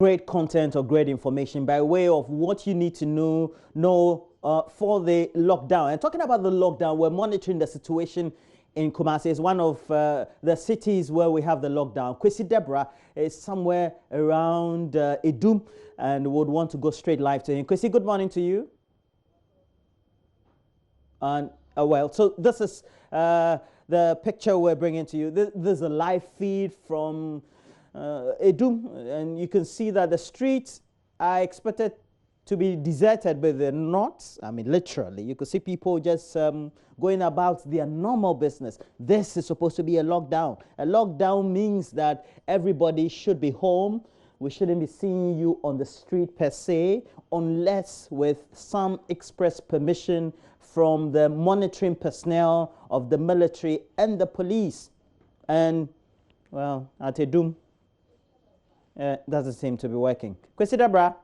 great content or great information by way of what you need to know for the lockdown. And talking about the lockdown, we're monitoring the situation in Kumasi. It's one of the cities where we have the lockdown. Kwesi Deborah is somewhere around Edum and would want to go straight live to him. Kwesi, good morning to you. And well, so this is the picture we're bringing to you. This is a live feed from Edum, and you can see that the streets are expected to be deserted, but they're not. I mean, literally, you could see people just going about their normal business. This is supposed to be a lockdown. A lockdown means that everybody should be home. We shouldn't be seeing you on the street per se, unless with some express permission from the monitoring personnel of the military and the police. And, well, at Edum, doesn't seem to be working. Kwesi Deborah.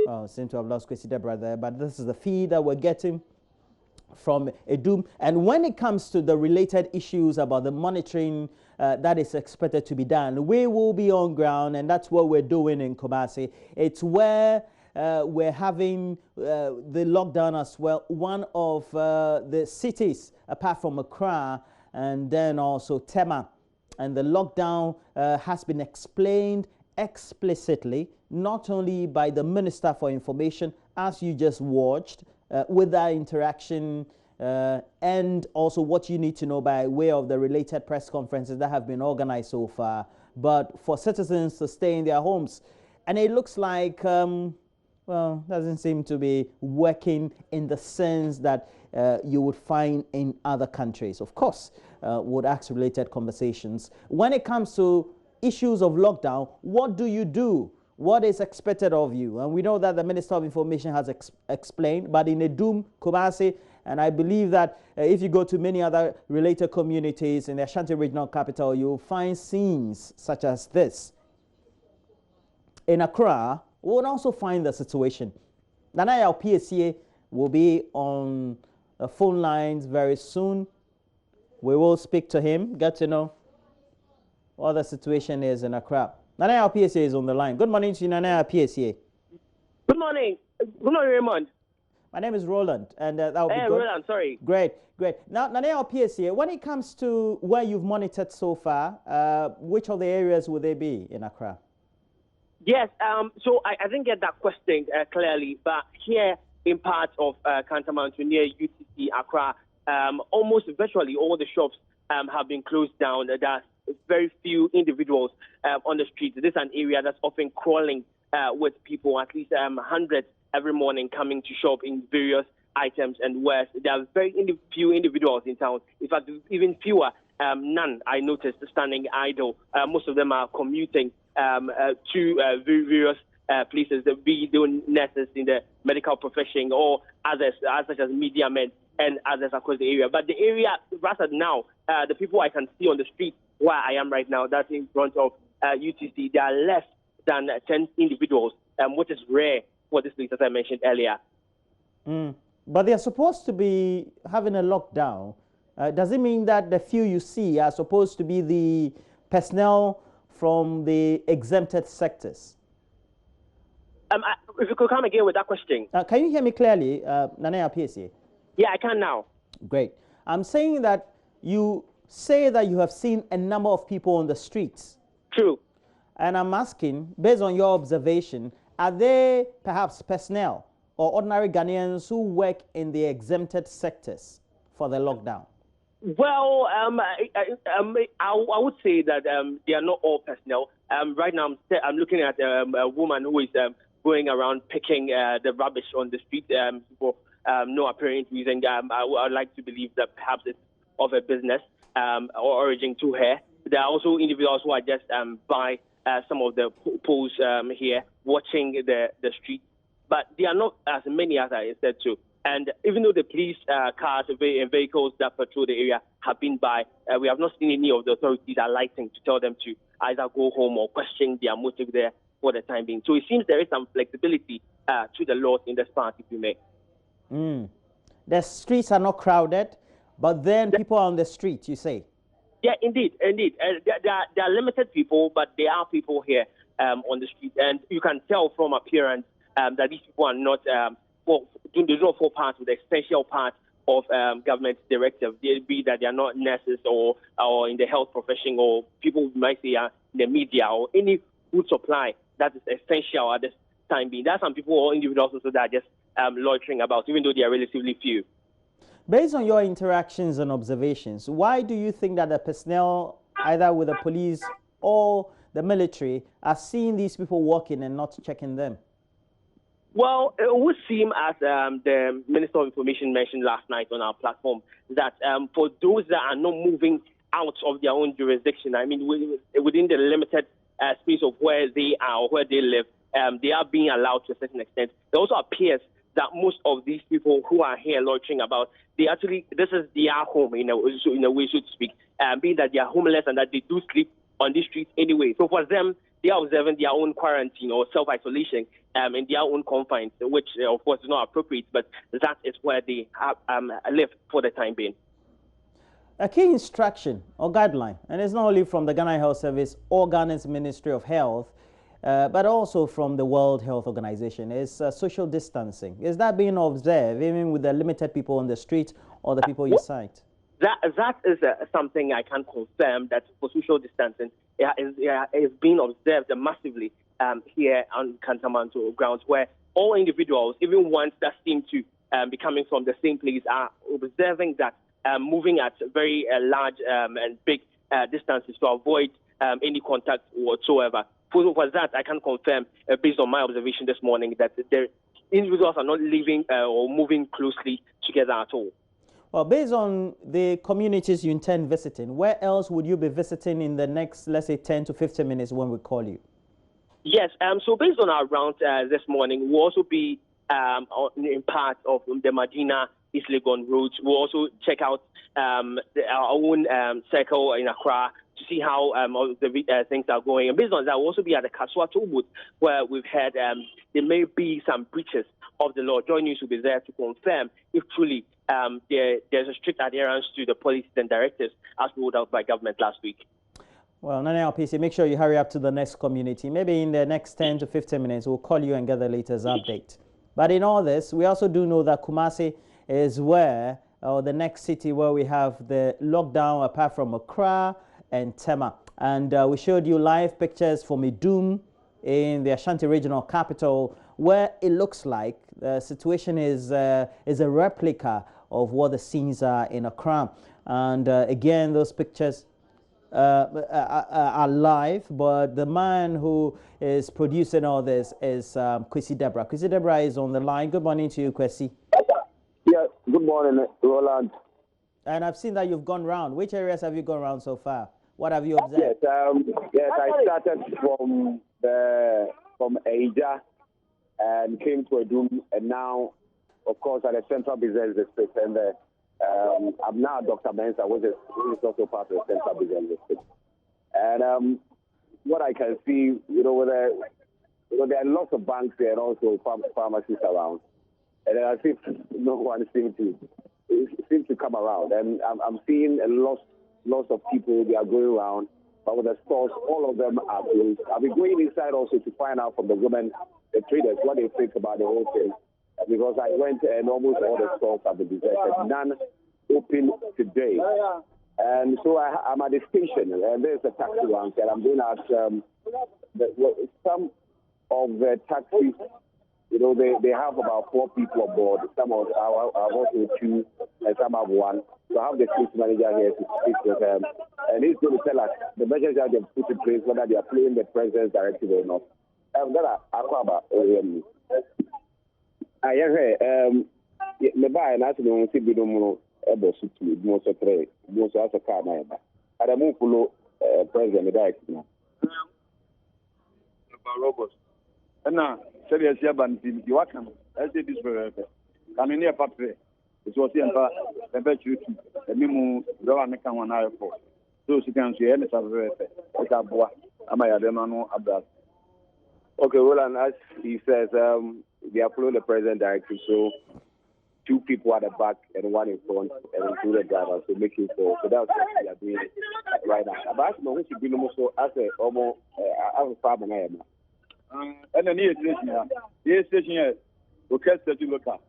Oh, seem to have lost Kwesi Deborah there, but this is the feed that we're getting from Edum. And when it comes to the related issues about the monitoring that is expected to be done, we will be on ground, and that's what we're doing in Kumasi. It's where we're having the lockdown as well. One of the cities, apart from Accra, and then also Tema. And the lockdown has been explained explicitly, not only by the Minister for Information, as you just watched, with that interaction, and also what you need to know by way of the related press conferences that have been organized so far, but for citizens to stay in their homes. And it looks like, well, doesn't seem to be working in the sense that you would find in other countries. Of course, would ask related conversations. When it comes to issues of lockdown, what do you do? What is expected of you? And we know that the Minister of Information has explained, but in Edum, Kumasi, and I believe that if you go to many other related communities in the Ashanti Regional Capital, you'll find scenes such as this. In Accra, we will also find the situation. Nanaya PSA will be on the phone lines very soon. We will speak to him, get to know what the situation is in Accra. Nanaya PSA is on the line. Good morning to you, Nanaya PSA. Good morning. Good morning, Raymond. My name is Roland, and that will be good. Roland, sorry. Great, great. Now, Nanaya PSA, when it comes to where you've monitored so far, which of the areas will they be in Accra? Yes, so I didn't get that question clearly, but here in parts of Cantonment near UTC Accra, almost virtually all the shops have been closed down. There's very few individuals on the streets. This is an area that's often crawling with people, at least hundreds every morning coming to shop in various items and wares. There are very few individuals in town. In fact, even fewer, none I noticed standing idle. Most of them are commuting to various places, be doing nurses in the medical profession or others, such as media men and others across the area. But the area, rather now, the people I can see on the street where I am right now, that's in front of UTC, there are less than 10 individuals, which is rare for this place, as I mentioned earlier. But they're supposed to be having a lockdown. Does it mean that the few you see are supposed to be the personnel from the exempted sectors? If you could come again with that question. Can you hear me clearly, Nanaya PSA? Yeah, I can now. Great. I'm saying that you say that you have seen a number of people on the streets. True. And I'm asking, based on your observation, are they perhaps personnel or ordinary Ghanaians who work in the exempted sectors for the lockdown? Well, I would say that they are not all personnel. Right now, I'm looking at a woman who is going around picking the rubbish on the street for no apparent reason. I would like to believe that perhaps it's of a business or origin to her. There are also individuals who are just by some of the poles here watching the street, but they are not as many as I said to. And even though the police cars and vehicles that patrol the area have been by, we have not seen any of the authorities alighting to tell them to either go home or question their motive there for the time being. So it seems there is some flexibility to the laws in this part, if you may. The streets are not crowded, but then people are on the street, you say? Yeah, indeed. There are limited people, but there are people here on the street, and you can tell from appearance that these people are not they don't fall part of the essential part of government directive. They be that they are not nurses or in the health profession, or people who might say are in the media, or any food supply that is essential at this time being. There are some people or individuals also that are just loitering about, even though they are relatively few. Based on your interactions and observations, why do you think that the personnel, either with the police or the military, are seeing these people walking and not checking them? Well, it would seem, as the Minister of Information mentioned last night on our platform, that for those that are not moving out of their own jurisdiction, I mean, within the limited space of where they are or where they live, they are being allowed to a certain extent. It also appears that most of these people who are here loitering about, this is their home in a way, so to speak, being that they are homeless and that they do sleep on the streets anyway. So for them, they are observing their own quarantine or self-isolation in their own confines, which of course is not appropriate, but that is where they live for the time being. A key instruction or guideline, and it's not only from the Ghana Health Service or Ghana's Ministry of Health, but also from the World Health Organization, is social distancing. Is that being observed, even with the limited people on the street or the people you cite? That is something I can confirm, that for social distancing is being observed massively here on Kantamanto grounds, where all individuals, even ones that seem to be coming from the same place, are observing that moving at very large and big distances to avoid any contact whatsoever. For that, I can confirm, based on my observation this morning, that the individuals are not living or moving closely together at all. Well, based on the communities you intend visiting, where else would you be visiting in the next, let's say, 10 to 15 minutes when we call you? Yes, so based on our round this morning, we'll also be in part of the Medina East Legon roads. We'll also check out our own circle in Accra to see how the things are going. And based on that, we'll also be at the Kaswa Tobut, where we've heard there may be some breaches of the law. JoyNews will be there to confirm if truly there's a strict adherence to the policies and directives as rolled out by government last week. Well, Nana LPC, make sure you hurry up to the next community. Maybe in the next 10 to 15 minutes, we'll call you and get the latest update. But in all this, we also do know that Kumasi is where, or the next city where we have the lockdown, apart from Accra and Tema. And we showed you live pictures from Idum in the Ashanti regional capital, where it looks like the situation is a replica of what the scenes are in Accra. And again, those pictures are live, but the man who is producing all this is Kwesi Debra. Kwesi Debra is on the line. Good morning to you, Kwesi. Yes, good morning, Roland. And I've seen that you've gone round. Which areas have you gone round so far? What have you observed? Yes, I started from Aja and came to Idum, and now, of course, at the Central Business District, and I'm now at Dr. Mensa, which is also part of the Central Business District. And what I can see, there are lots of banks there and also pharmacies around, and I think no one seems to come around. And I'm seeing lots of people, they are going around, but with the stores, all of them are closed. I've been going inside also to find out from the women, the traders, what they think about the whole thing. Because I went and almost all the stores have been deserted. None open today. And so I'm at the station, and there's a taxi rank, and I'm going to ask some of the taxis, they have about 4 people aboard. Some have also 2, and some have 1. So I have the station manager here to speak with them. And he's going to tell us the measures that they've put in place, whether they are following the president's directive or not. I the buy and ask them to be no able to most of the most of the car. I don't move follow president directly. Robots. And now, serious Yaban, you are coming. I say this for can you near Patre? It was the bet you the Mimu, the one can one eye for. So she can see any of the am I don't know about. Okay, well, and as he says, they are following the president directive, so 2 people at the back and 1 in front, and included driver, so making for. So that's what we are doing right now. But I we should be also as a almost as a farmer. And then here station here, okay, station local.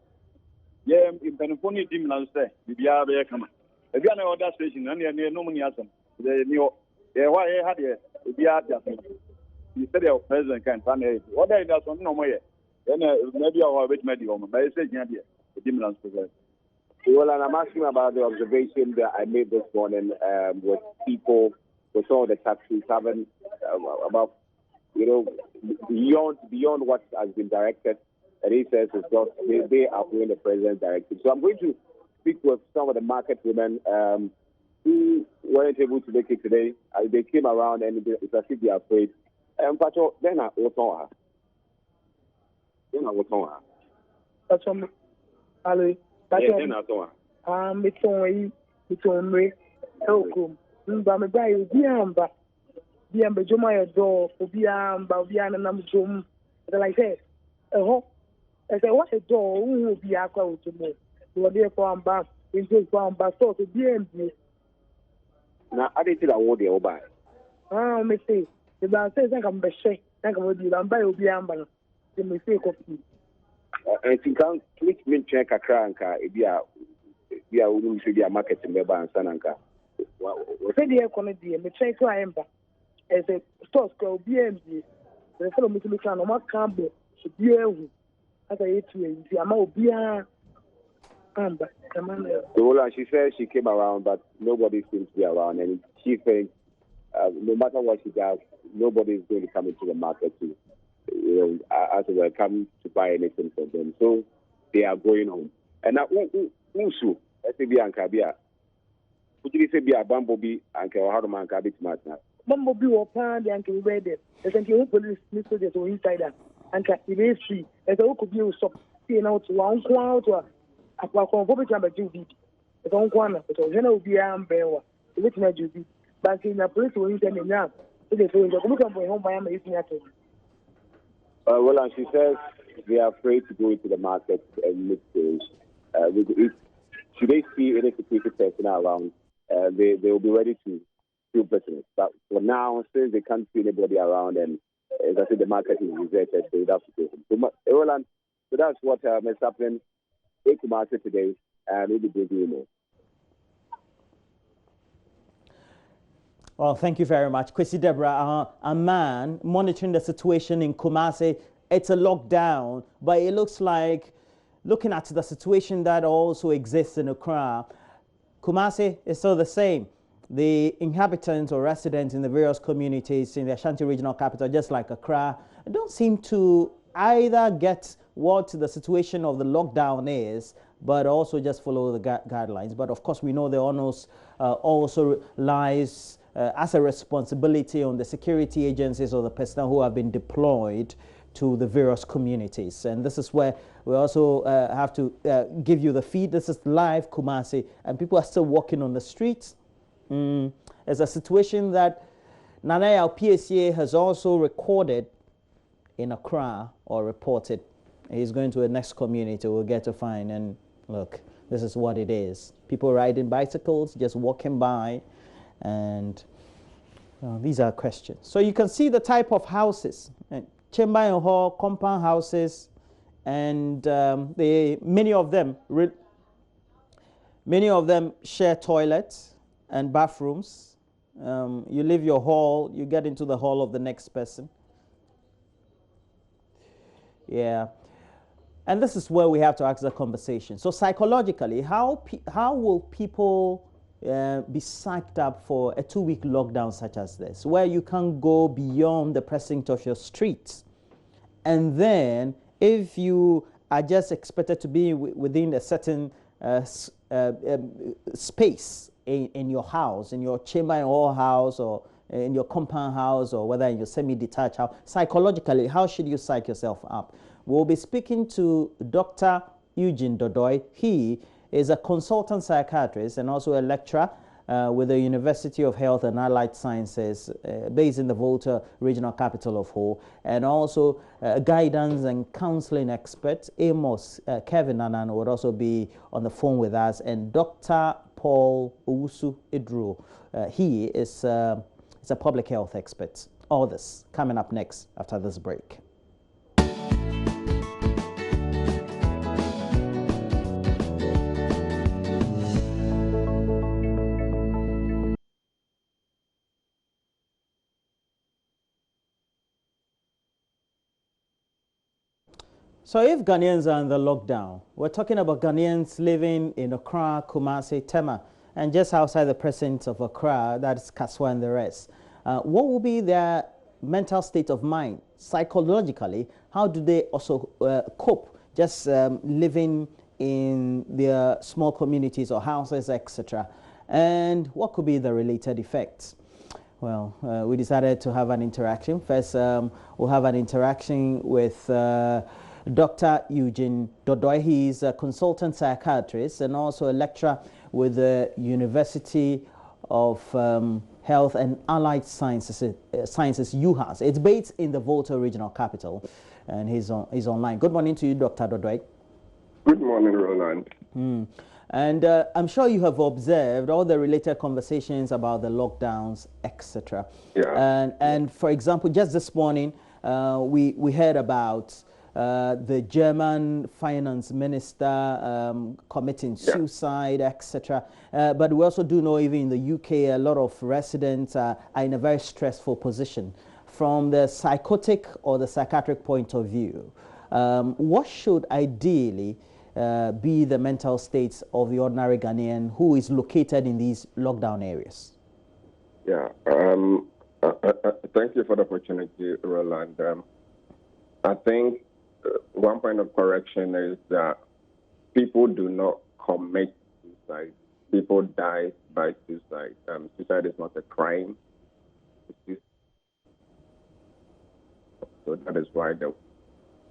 Yeah, in Penoponi team now say, we are very come. If you are no other station, and you no money as them. The new, yeah, why had here? We are just. Instead of president can plan it. What I does no more. Then maybe our wait medium, but I say, yeah, the dimlance president. Well, and I'm asking about the observation that I made this morning with people, with all the taxis having about, beyond what has been directed. And he says it's just, they are following the president's directive. So I'm going to speak with some of the market women who weren't able to make it today. They came around and it's as if they are afraid. Pacho, then I was That's on Ali. That's on. It's on me. Welcome. But my guy is Biamba. Biamba Joma door for Biamba, Biana Namjum. Like I said, I said, what a door will be Accra to me. You are there for I'm back. Into farm back so to BMB. Now, I didn't award the Oba. Me say, the I says, I can be shake. I can be Lamba, Biamba. The mistake of you. And you can switch me check Accra and car. If you should be a market in Beba and Sananka. Say the economy, me check who I am back. As a store called BMB. The fellow Mr. Lucano, Mark Campbell, BMB. As I ate to you, I'm all beer. So she says she came around, but nobody seems to be around. And she thinks no matter what she does, nobody is going to come into the market to, as well, come to buy anything from them. So they are going home. And now, Usu, let's say, Bianca, Bia. Would you say, Bia, Bumblebee, and Harman, Cabit Martin? Bumblebee or Pan, the uncle read it. I think you police messages or inside that. And it is free. As a could be stop seeing out to one quarter. A convocation by Judy. The don't want to, but General Biam Bewa, the written at Judy. But in the police will intend enough. So they say, look at my home by am eating at it. Well, and she says they are afraid to go into the market and look should they see any security personnel around, they will be ready to do business. But for now, since they can't see anybody around, and as I said, the market is deserted, so that's the case. So that's what is happening in Kumasi today, and we'll be bringing you more. Well, thank you very much. Kwesi Deborah, a man monitoring the situation in Kumasi. It's a lockdown, but it looks like, looking at the situation that also exists in Accra, Kumasi is still the same. The inhabitants or residents in the various communities in the Ashanti regional capital, just like Accra, don't seem to either get what the situation of the lockdown is, but also just follow the guidelines. But of course, we know the onus also lies as a responsibility on the security agencies or the personnel who have been deployed to the various communities. And this is where we also have to give you the feed. This is live Kumasi, and people are still walking on the streets. It's a situation that Nanaya PSA has also recorded in Accra or reported. He's going to the next community we'll get to find, and look, this is what it is. People riding bicycles, just walking by, and these are questions. So you can see the type of houses, chamber and hall, compound houses, and many of them share toilets and bathrooms. You leave your hall, you get into the hall of the next person. Yeah. And this is where we have to ask the conversation. So psychologically, how will people be psyched up for a 2-week lockdown such as this, where you can't go beyond the precinct of your streets? And then if you are just expected to be within a certain space in your house, in your chamber in all house, or in your compound house, or whether in your semi-detached house, psychologically, how should you psych yourself up? We'll be speaking to Dr. Eugene Dodoi. He is a consultant psychiatrist and also a lecturer with the University of Health and Allied Sciences based in the Volta Regional Capital of Ho, and also guidance and counseling expert Amos Kevin Anan would also be on the phone with us, and Dr. Paul Owusu Idru. He is a public health expert. All this coming up next after this break. So if Ghanaians are in the lockdown, we're talking about Ghanaians living in Accra, Kumasi, Tema, and just outside the precinct of Accra, that's Kaswa and the rest. What will be their mental state of mind psychologically? How do they also cope just living in their small communities or houses, etc.? And what could be the related effects? Well, we decided to have an interaction. First, we'll have an interaction with Dr. Eugene Dodoi. He's a consultant psychiatrist and also a lecturer with the University of Health and Allied Sciences, UHAS. It's based in the Volta Regional Capital, and he's online. Good morning to you, Dr. Dodoi. Good morning, Roland. And I'm sure you have observed all the related conversations about the lockdowns, etc. Yeah. And for example, just this morning, we heard about the German finance minister committing suicide, etc. But we also do know even in the UK, a lot of residents are in a very stressful position. From the psychotic or the psychiatric point of view, what should ideally be the mental states of the ordinary Ghanaian who is located in these lockdown areas? Yeah. Thank you for the opportunity, Roland. I think one point of correction is that people do not commit suicide. People die by suicide. Suicide is not a crime. So that is why the...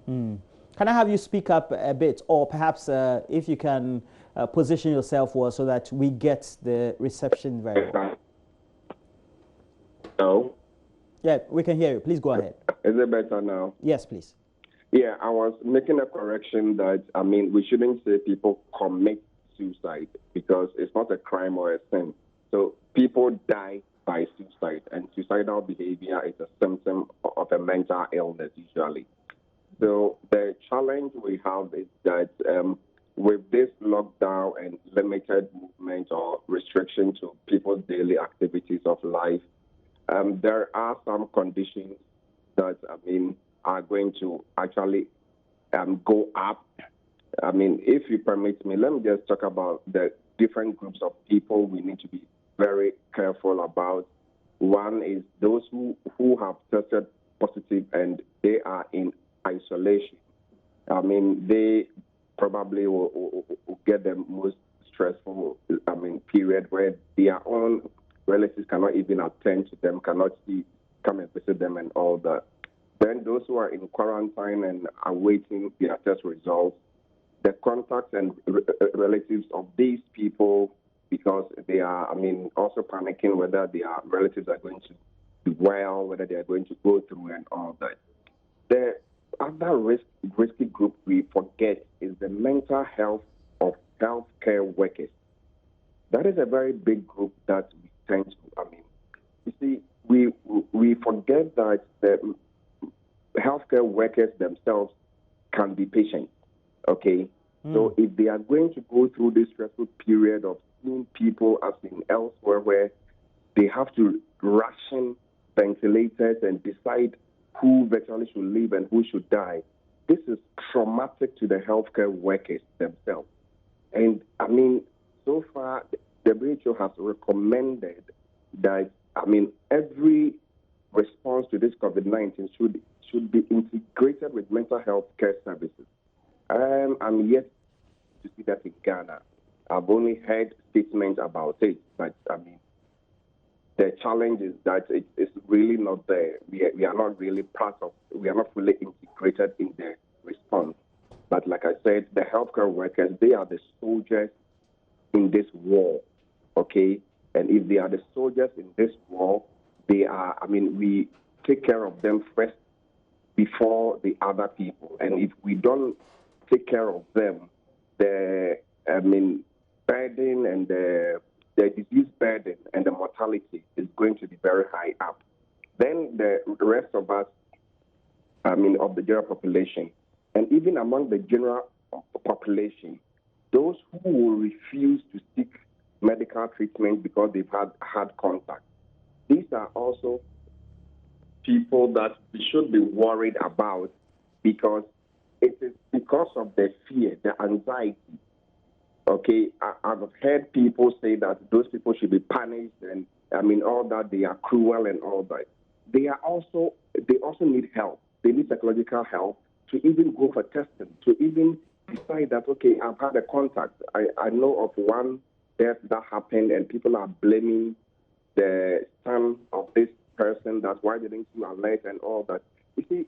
Can I have you speak up a bit, or perhaps if you can position yourself well so that we get the reception very well? No? Yeah, we can hear you. Please go ahead. Is it better now? Yes, please. Yeah, I was making a correction that, we shouldn't say people commit suicide because it's not a crime or a sin. So people die by suicide, and suicidal behavior is a symptom of a mental illness usually. So the challenge we have is that with this lockdown and limited movement or restriction to people's daily activities of life, there are some conditions that, are going to actually go up. If you permit me, let me just talk about the different groups of people we need to be very careful about. One is those who have tested positive and they are in isolation. They probably will get the most stressful period where their own relatives cannot even attend to them, cannot come and visit them and all that. Then those who are in quarantine and awaiting their test results, the contacts and relatives of these people, because they are, also panicking whether their relatives are going to do well, whether they are going to go through and all that. The other risky group we forget is the mental health of healthcare workers. That is a very big group that we tend to, you see, we forget that the healthcare workers themselves can be patient, okay? So if they are going to go through this stressful period of seeing people as in elsewhere where they have to ration ventilators and decide who virtually should live and who should die, this is traumatic to the healthcare workers themselves. And so far, the WHO has recommended that, every response to this COVID-19 should be integrated with mental health care services. I'm yet to see that in Ghana. I've only heard statements about it, but the challenge is that it's really not there. We are not really we are not fully integrated in the response. But like I said, the healthcare workers, they are the soldiers in this war, okay? And if they are the soldiers in this war, they are, we take care of them first before the other people. And if we don't take care of them, the burden and the disease burden and the mortality is going to be very high up. Then the rest of us, of the general population, and even among the general population, those who will refuse to seek medical treatment because they've had contact. These are also people that we should be worried about, because it is because of the fear, the anxiety. Okay, I've heard people say that those people should be punished, and all that, they are cruel and all that. They also need help. They need psychological help to even go for testing, to even decide that, okay, I've had a contact. I know of one death that happened, and people are blaming the son of this person. That's why they didn't do alert and all that. You see,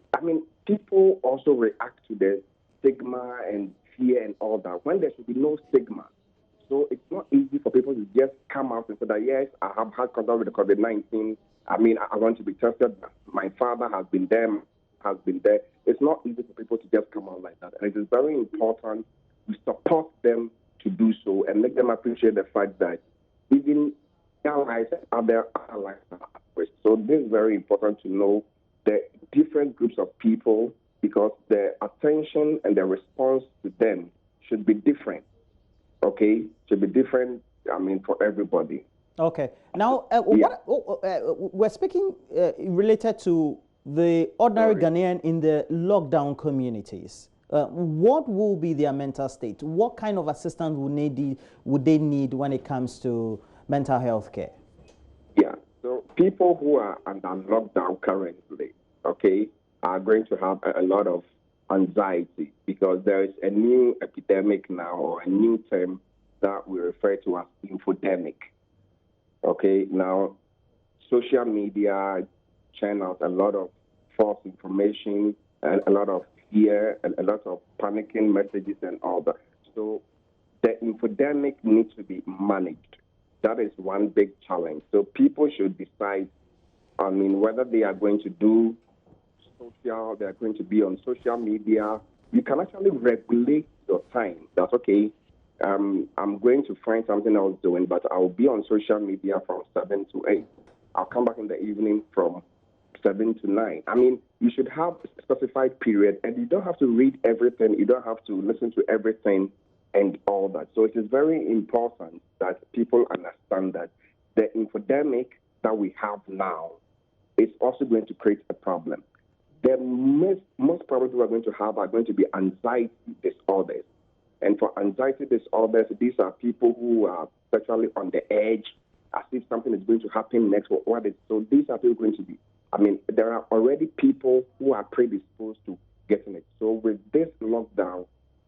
people also react to the stigma and fear and all that when there should be no stigma. So it's not easy for people to just come out and say that, yes, I have had contact with the COVID-19. I want to be tested. My father has been there. It's not easy for people to just come out like that. And it is very important to support them to do so and make them appreciate the fact that even their lives and other lives are at risk. So this is very important to know the different groups of people, because the attention and the response to them should be different. Okay? Should be different, for everybody. Okay. Now, we're speaking related to the ordinary Ghanaian in the lockdown communities. What will be their mental state? What kind of assistance would they need when it comes to mental health care? Yeah. So people who are under lockdown currently, okay, are going to have a lot of anxiety, because there is a new epidemic now, or a new term that we refer to as infodemic. Okay, now social media channels a lot of false information and a lot of fear and a lot of panicking messages and all that. So the infodemic needs to be managed. That is one big challenge. So people should decide, whether they are going to do social, they are going to be on social media. You can actually regulate your time. That's okay. I'm going to find something else doing, but I'll be on social media from 7 to 8. I'll come back in the evening from 7 to 9. You should have a specified period, and you don't have to read everything. You don't have to listen to everything and all that. So it is very important that people understand that the infodemic that we have now is also going to create a problem. The most problems we are going to have are going to be anxiety disorders. And for anxiety disorders, these are people who are especially on the edge, as if something is going to happen next. So these are people going to be, there are already people who are predisposed to getting it. So with this lockdown,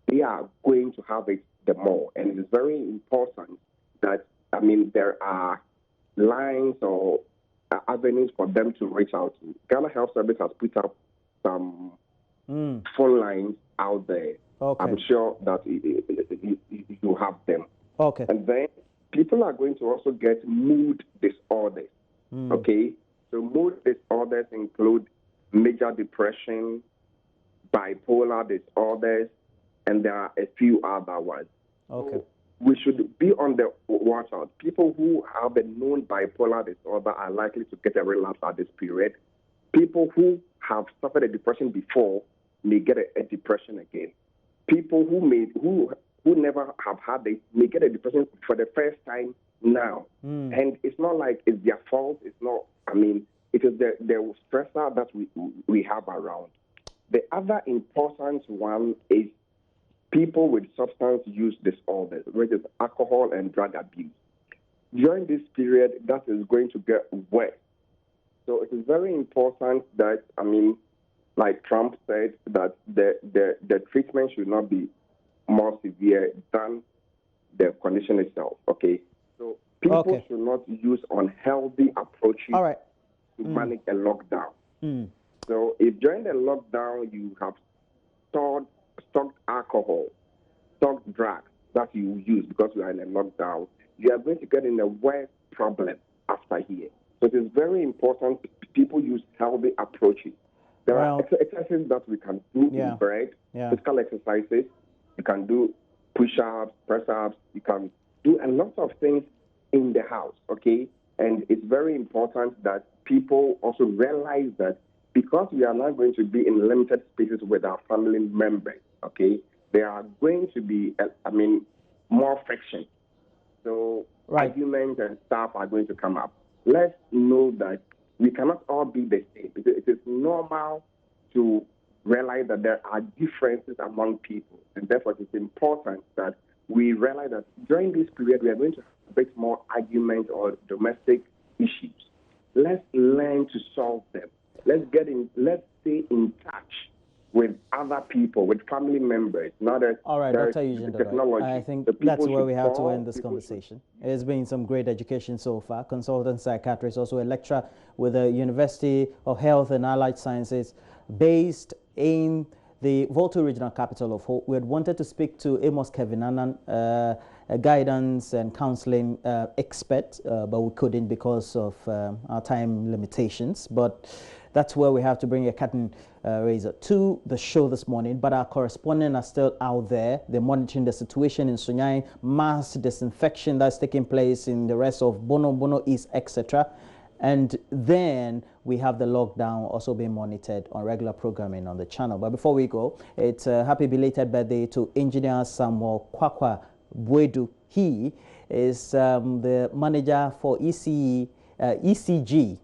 they are going to have it the more. And it is very important that, there are lines or avenues for them to reach out to. Ghana Health Service has put up some phone lines out there. Okay. I'm sure that you have them. Okay. And then people are going to also get mood disorders. Okay? So mood disorders include major depression, bipolar disorders, and there are a few other ones. Okay. So we should be on the watch out. People who have a known bipolar disorder are likely to get a relapse at this period. People who have suffered a depression before may get a depression again. People who never have had it may get a depression for the first time now. And it's not like it's their fault. It's not, it is the stressor that we have around. The other important one is people with substance use disorders, which is alcohol and drug abuse. During this period, that is going to get worse. So it is very important that, like Trump said, that the treatment should not be more severe than the condition itself. Okay, so people should not use unhealthy approaches to manage a lockdown. So if during the lockdown you have stocked alcohol, stocked drugs that you use because you are in a lockdown, you are going to get in a worse problem after here. So it is very important people use healthy approaches. There are exercises that we can do in bed, physical exercises. You can do push-ups, press-ups. You can do a lot of things in the house, okay? And it's very important that people also realize that because we are not going to be in limited spaces with our family members, okay, there are going to be, more friction. So arguments and stuff are going to come up. Let's know that we cannot all be the same. It is normal to realize that there are differences among people. And therefore, it's important that we realize that during this period, we are going to have a bit more arguments or domestic issues. Let's learn to solve them. Let's stay in touch with other people, with family members. Now that all right, Dr. Eugene technology, I think that's where we have to end this conversation. It's been some great education so far. Consultant psychiatrist, also a lecturer with the University of Health and Allied Sciences, based in the Volta Regional Capital of Hope. We had wanted to speak to Amos Kevinanan, a guidance and counseling expert, but we couldn't because of our time limitations. But that's where we have to bring a curtain raiser to the show this morning. But our correspondents are still out there. They're monitoring the situation in Sunyani, mass disinfection that's taking place in the rest of Bono East, etc. And then we have the lockdown also being monitored on regular programming on the channel. But before we go, it's a happy belated birthday to Engineer Samuel Kwakwa Bwedu. He is the manager for ECG,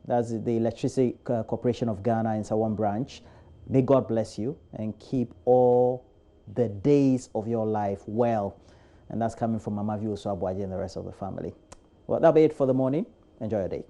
that's the Electricity Corporation of Ghana in Sawan branch. May God bless you and keep all the days of your life well. And that's coming from Mama View Swabwaji and the rest of the family. Well, that'll be it for the morning. Enjoy your day.